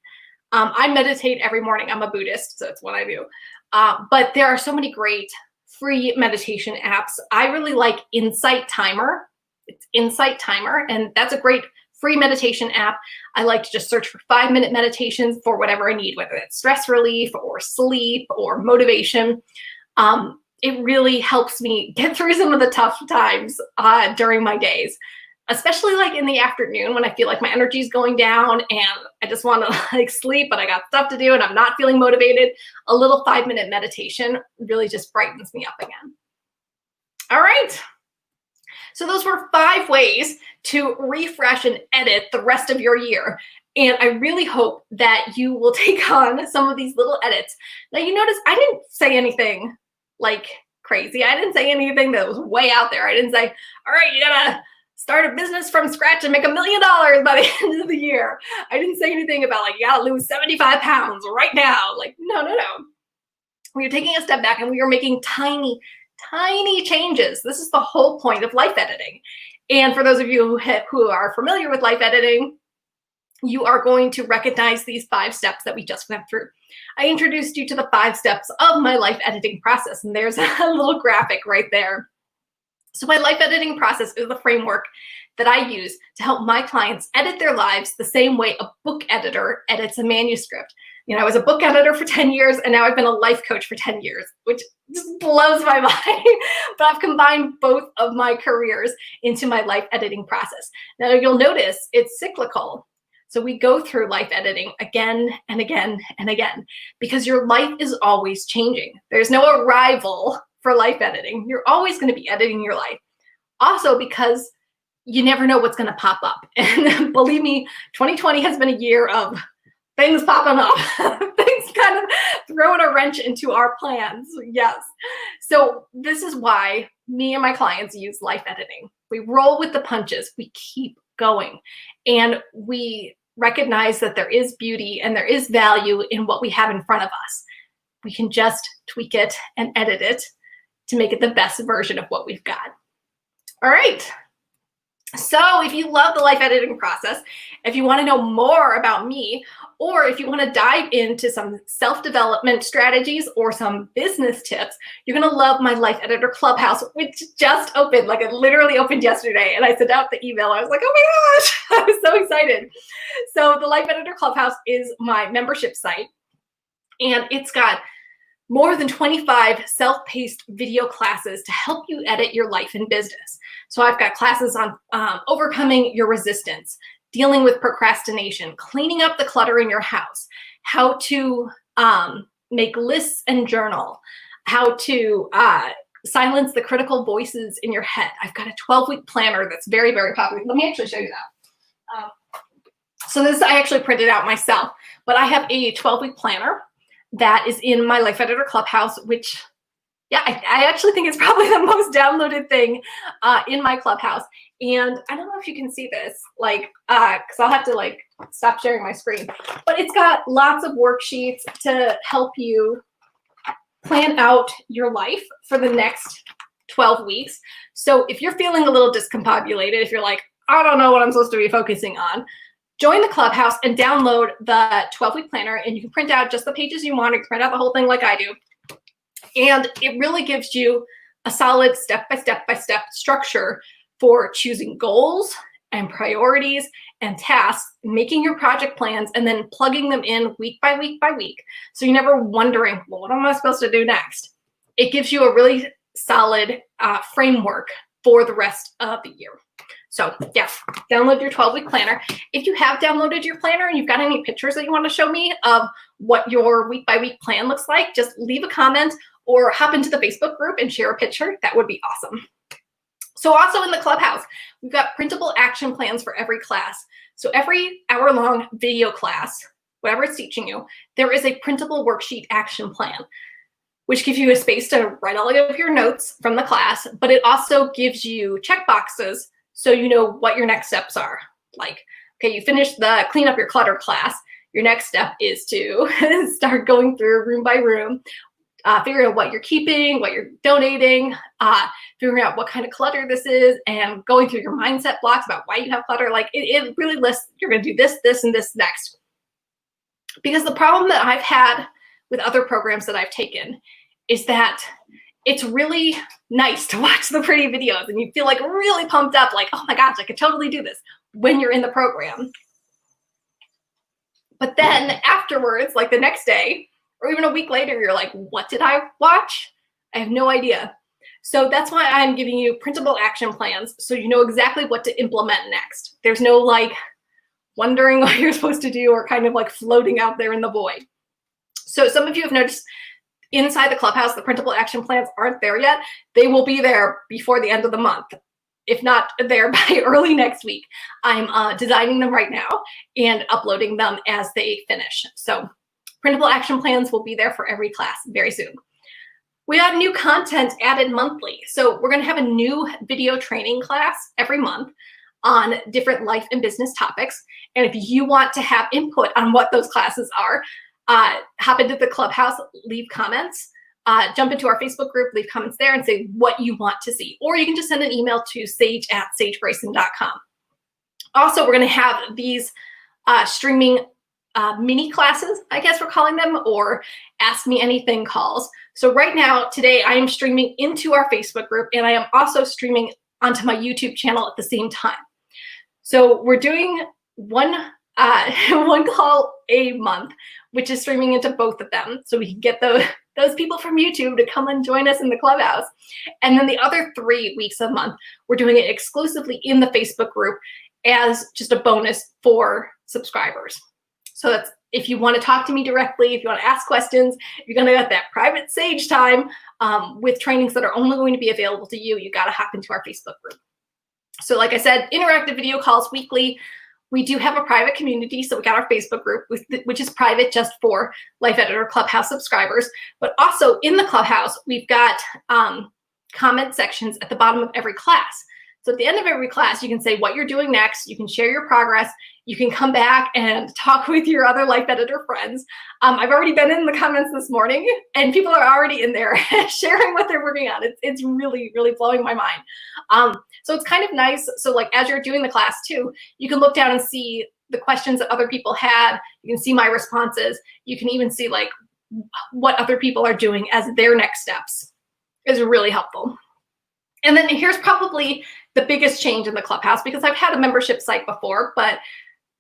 S1: I meditate every morning. I'm a Buddhist, so that's what I do. But there are so many great free meditation apps. I really like Insight Timer. It's Insight Timer, and that's a great free meditation app. I like to just search for 5-minute meditations for whatever I need, whether it's stress relief or sleep or motivation. It really helps me get through some of the tough times during my days, especially like in the afternoon when I feel like my energy is going down and I just want to like sleep, but I got stuff to do and I'm not feeling motivated. A little 5-minute meditation really just brightens me up again. All right. So those were 5 ways to refresh and edit the rest of your year. And I really hope that you will take on some of these little edits. Now you notice I didn't say anything like crazy. I didn't say anything that was way out there. I didn't say, all right, you gotta start a business from scratch and make $1 million by the end of the year. I didn't say anything about like, you gotta lose 75 pounds right now. Like, no. We are taking a step back and we are making tiny changes. This is the whole point of life editing. And for those of you who are familiar with life editing, you are going to recognize these 5 steps that we just went through. I introduced you to the 5 steps of my life editing process, and there's a little graphic right there. So my life editing process is the framework that I use to help my clients edit their lives the same way a book editor edits a manuscript. You know, I was a book editor for 10 years, and now I've been a life coach for 10 years, which just blows my mind. But I've combined both of my careers into my life editing process. Now, you'll notice it's cyclical. So we go through life editing again and again and again, because your life is always changing. There's no arrival for life editing. You're always going to be editing your life. Also, because you never know what's going to pop up. And believe me, 2020 has been a year of things popping up, things kind of throwing a wrench into our plans. Yes. So this is why me and my clients use life editing. We roll with the punches. We keep going. And we recognize that there is beauty and there is value in what we have in front of us. We can just tweak it and edit it to make it the best version of what we've got. All right. So if you love the life editing process, if you want to know more about me, or if you want to dive into some self-development strategies or some business tips, you're going to love my Life Editor Clubhouse, which just opened. Like, it literally opened yesterday, and I sent out the email. I was like, oh my gosh, I was so excited. So the Life Editor Clubhouse is my membership site, and it's got more than 25 self-paced video classes to help you edit your life and business. So I've got classes on overcoming your resistance, dealing with procrastination, cleaning up the clutter in your house, how to make lists and journal, how to silence the critical voices in your head. I've got a 12-week planner that's very, very popular. Let me actually show you that. So this I actually printed out myself, but I have a 12-week planner that is in my Life Editor Clubhouse, which, yeah, I actually think it's probably the most downloaded thing in my Clubhouse. And I don't know if you can see this, like, because I'll have to like stop sharing my screen, but it's got lots of worksheets to help you plan out your life for the next 12 weeks. So if you're feeling a little discombobulated, if you're like, I don't know what I'm supposed to be focusing on, join the Clubhouse and download the 12-week planner, and you can print out just the pages you want. You can print out the whole thing like I do. And it really gives you a solid step-by-step structure for choosing goals and priorities and tasks, making your project plans, and then plugging them in week by week by week. So you're never wondering, well, what am I supposed to do next? It gives you a really solid framework for the rest of the year. So yeah, download your 12-week planner. If you have downloaded your planner and you've got any pictures that you want to show me of what your week by week plan looks like, just leave a comment or hop into the Facebook group and share a picture. That would be awesome. So also in the Clubhouse, we've got printable action plans for every class. So every hour-long video class, whatever it's teaching you, there is a printable worksheet action plan, which gives you a space to write all of your notes from the class, but it also gives you check boxes so you know what your next steps are. Like, okay, you finished the clean up your clutter class. Your next step is to start going through room by room, figuring out what you're keeping, what you're donating, figuring out what kind of clutter this is, and going through your mindset blocks about why you have clutter. Like, it really lists, you're going to do this, this, and this next. Because the problem that I've had with other programs that I've taken is that it's really nice to watch the pretty videos and you feel like really pumped up, like, oh my gosh, I could totally do this when you're in the program. But then afterwards, like the next day or even a week later, you're like, what did I watch? I have no idea. So that's why I'm giving you printable action plans so you know exactly what to implement next. There's no like wondering what you're supposed to do or kind of like floating out there in the void. So some of you have noticed inside the Clubhouse, the printable action plans aren't there yet. They will be there before the end of the month, if not there by early next week. I'm designing them right now and uploading them as they finish. So printable action plans will be there for every class very soon. We have new content added monthly. So we're going to have a new video training class every month on different life and business topics. And if you want to have input on what those classes are, hop into the Clubhouse, leave comments, jump into our Facebook group, leave comments there and say what you want to see. Or you can just send an email to sage@sagegrayson.com. Also, we're going to have these streaming mini classes, I guess we're calling them, or Ask Me Anything calls. So right now, today, I am streaming into our Facebook group, and I am also streaming onto my YouTube channel at the same time. So we're doing one call a month, which is streaming into both of them, so we can get those people from YouTube to come and join us in the clubhouse. And then the other 3 weeks a month, we're doing it exclusively in the Facebook group as just a bonus for subscribers. So that's, if you want to talk to me directly, if you want to ask questions, you're going to get that private sage time with trainings that are only going to be available to you. You got to hop into our Facebook group. So like I said, interactive video calls weekly. We do have a private community, so we got our Facebook group, which is private just for Life Editor Clubhouse subscribers. But also in the Clubhouse, we've got comment sections at the bottom of every class. So at the end of every class, you can say what you're doing next. You can share your progress. You can come back and talk with your other Life Editor friends. I've already been in the comments this morning, and people are already in there sharing what they're working on. It's really, really blowing my mind. So it's kind of nice. So like as you're doing the class too, you can look down and see the questions that other people had. You can see my responses. You can even see like what other people are doing as their next steps. Is really helpful. And then here's probably the biggest change in the Clubhouse, because I've had a membership site before, but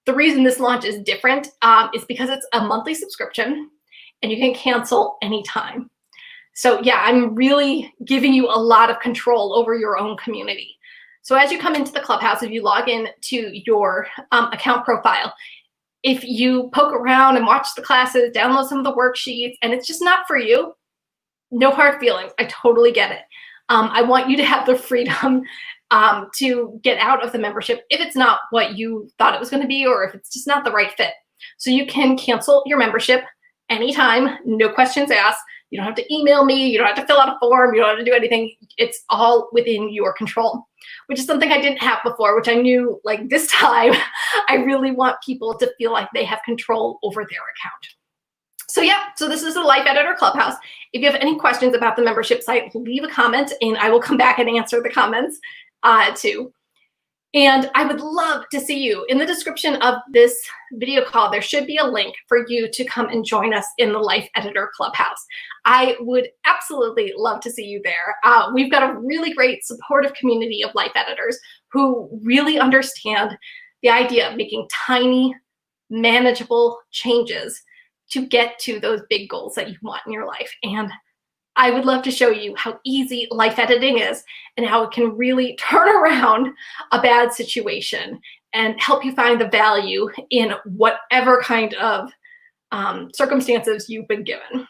S1: the reason this launch is different is because it's a monthly subscription and you can cancel anytime. So yeah, I'm really giving you a lot of control over your own community. So as you come into the Clubhouse, if you log in to your account profile, if you poke around and watch the classes, download some of the worksheets, and it's just not for you, no hard feelings. I totally get it. I want you to have the freedom to get out of the membership if it's not what you thought it was going to be, or if it's just not the right fit. So you can cancel your membership anytime, no questions asked. You don't have to email me. You don't have to fill out a form. You don't have to do anything. It's all within your control, which is something I didn't have before, which I knew like this time, I really want people to feel like they have control over their account. So yeah, so this is the Life Editor Clubhouse. If you have any questions about the membership site, leave a comment and I will come back and answer the comments too. And I would love to see you. In the description of this video call, there should be a link for you to come and join us in the Life Editor Clubhouse. I would absolutely love to see you there. We've got a really great supportive community of life editors who really understand the idea of making tiny, manageable changes to get to those big goals that you want in your life. And I would love to show you how easy life editing is and how it can really turn around a bad situation and help you find the value in whatever kind of circumstances you've been given.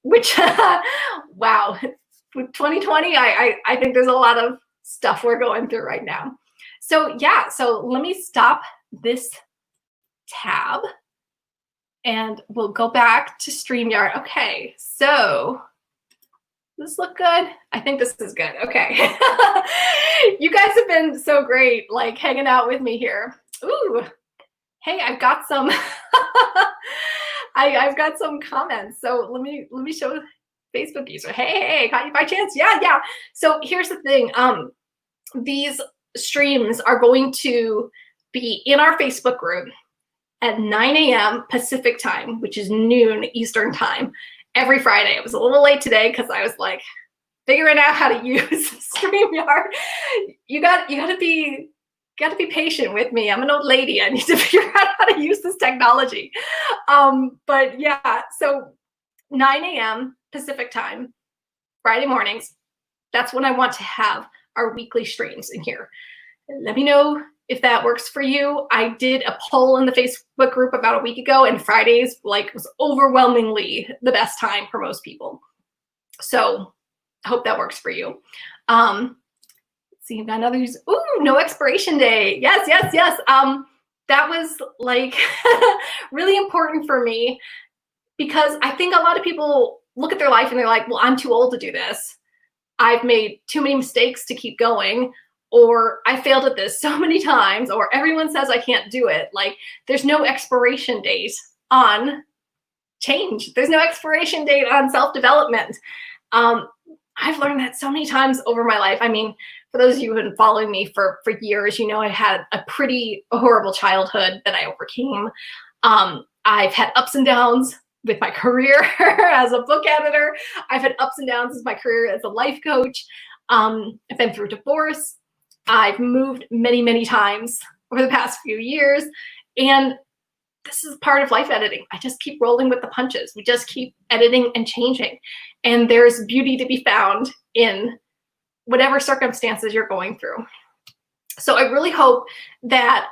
S1: Which, wow, with 2020, I think there's a lot of stuff we're going through right now. So yeah, so let me stop this tab and we'll go back to StreamYard. Okay, so does this look good? I think this is good. Okay. You guys have been so great, like hanging out with me here. Ooh, hey, I've got some I've got some comments. So let me show Facebook user. Hey, caught you by chance. Yeah. So here's the thing. These streams are going to be in our Facebook group at 9 a.m. Pacific time, which is noon Eastern time, every Friday. It was a little late today because I was like figuring out how to use StreamYard. You got to be patient with me. I'm an old lady. I need to figure out how to use this technology. But yeah, so 9 a.m. Pacific time, Friday mornings, that's when I want to have our weekly streams in here. Let me know if that works for you. I did a poll in the Facebook group about a week ago, and Fridays was overwhelmingly the best time for most people. So I hope that works for you. Let's see, another use. Ooh, no expiration date. Yes. That was like really important for me because I think a lot of people look at their life and they're like, well, I'm too old to do this. I've made too many mistakes to keep going. Or I failed at this so many times, or everyone says I can't do it. Like, there's no expiration date on change. There's no expiration date on self-development. I've learned that so many times over my life. I mean, for those of you who have been following me for years, you know I had a pretty horrible childhood that I overcame. I've had ups and downs with my career as a book editor. I've had ups and downs as my career as a life coach. I've been through divorce. I've moved many, many times over the past few years. And this is part of life editing. I just keep rolling with the punches. We just keep editing and changing. And there's beauty to be found in whatever circumstances you're going through. So I really hope that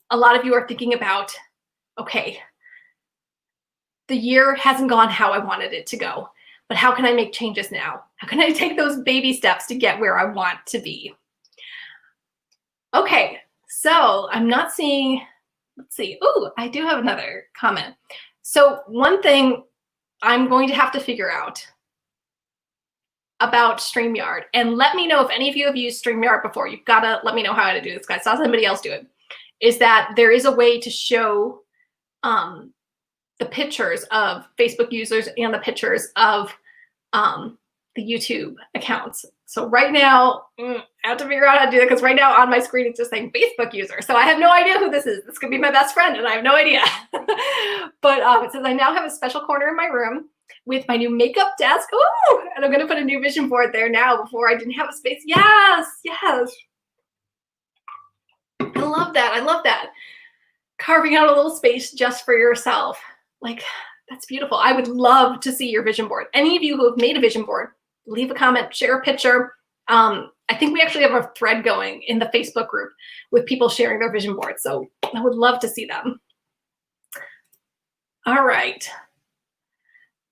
S1: a lot of you are thinking about, okay, the year hasn't gone how I wanted it to go, but how can I make changes now? How can I take those baby steps to get where I want to be? Okay, so I'm not seeing, let's see. Oh, I do have another comment. So one thing I'm going to have to figure out about StreamYard, and let me know if any of you have used StreamYard before. You've got to let me know how to do this, guys. I saw somebody else do it. Is that there is a way to show the pictures of Facebook users and the pictures of the YouTube accounts. So right now, I have to figure out how to do that because right now on my screen it's just saying Facebook user. So I have no idea who this is. This could be my best friend and I have no idea. But it says I now have a special corner in my room with my new makeup desk. Ooh, and I'm going to put a new vision board there now. Before I didn't have a space. Yes, yes. I love that. I love that. Carving out a little space just for yourself. Like, that's beautiful. I would love to see your vision board. Any of you who have made a vision board, leave a comment, share a picture. I think we actually have a thread going in the Facebook group with people sharing their vision boards. So I would love to see them. All right.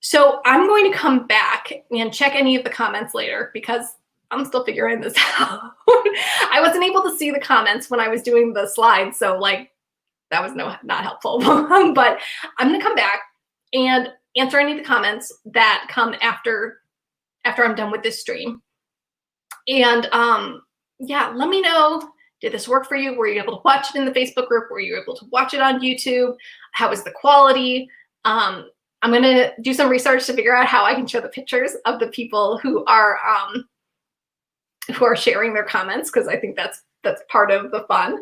S1: So I'm going to come back and check any of the comments later because I'm still figuring this out. I wasn't able to see the comments when I was doing the slides. So like, that was not helpful. But I'm going to come back and answer any of the comments that come after I'm done with this stream. And yeah, let me know, did this work for you? Were you able to watch it in the Facebook group? Were you able to watch it on YouTube? How is the quality? I'm going to do some research to figure out how I can show the pictures of the people who are sharing their comments, because I think that's part of the fun.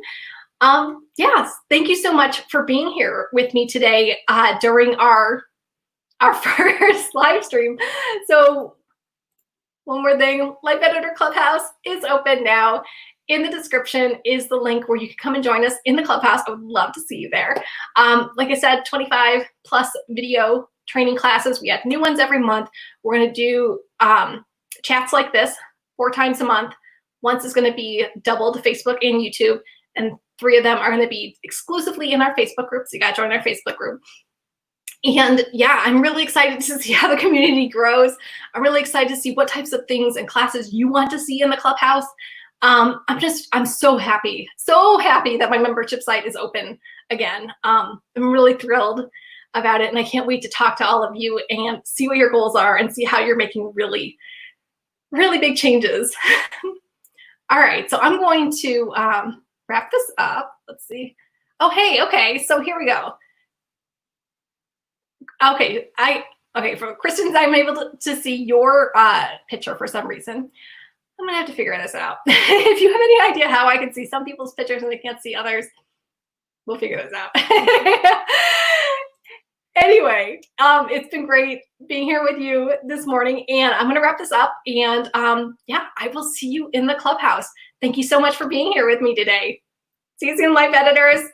S1: Yes, thank you so much for being here with me today during our first live stream. So one more thing, Life Editor Clubhouse is open now. In the description is the link where you can come and join us in the Clubhouse. I would love to see you there. Like I said, 25 plus video training classes. We have new ones every month. We're going to do chats like this 4 times a month. Once is going to be double to Facebook and YouTube, and 3 of them are going to be exclusively in our Facebook group. So you got to join our Facebook group. And yeah, I'm really excited to see how the community grows. I'm really excited to see what types of things and classes you want to see in the Clubhouse. I'm so happy that my membership site is open again. I'm really thrilled about it, and I can't wait to talk to all of you and see what your goals are and see how you're making really, really big changes. All right, so I'm going to wrap this up. Let's see. Oh, hey, okay, so here we go. Okay, for Kristen's, I'm able to see your picture for some reason. I'm gonna have to figure this out. If you have any idea how I can see some people's pictures and I can't see others, we'll figure this out. Anyway, it's been great being here with you this morning, and I'm gonna wrap this up. And yeah, I will see you in the Clubhouse. Thank you so much for being here with me today. See you soon, Life Editors.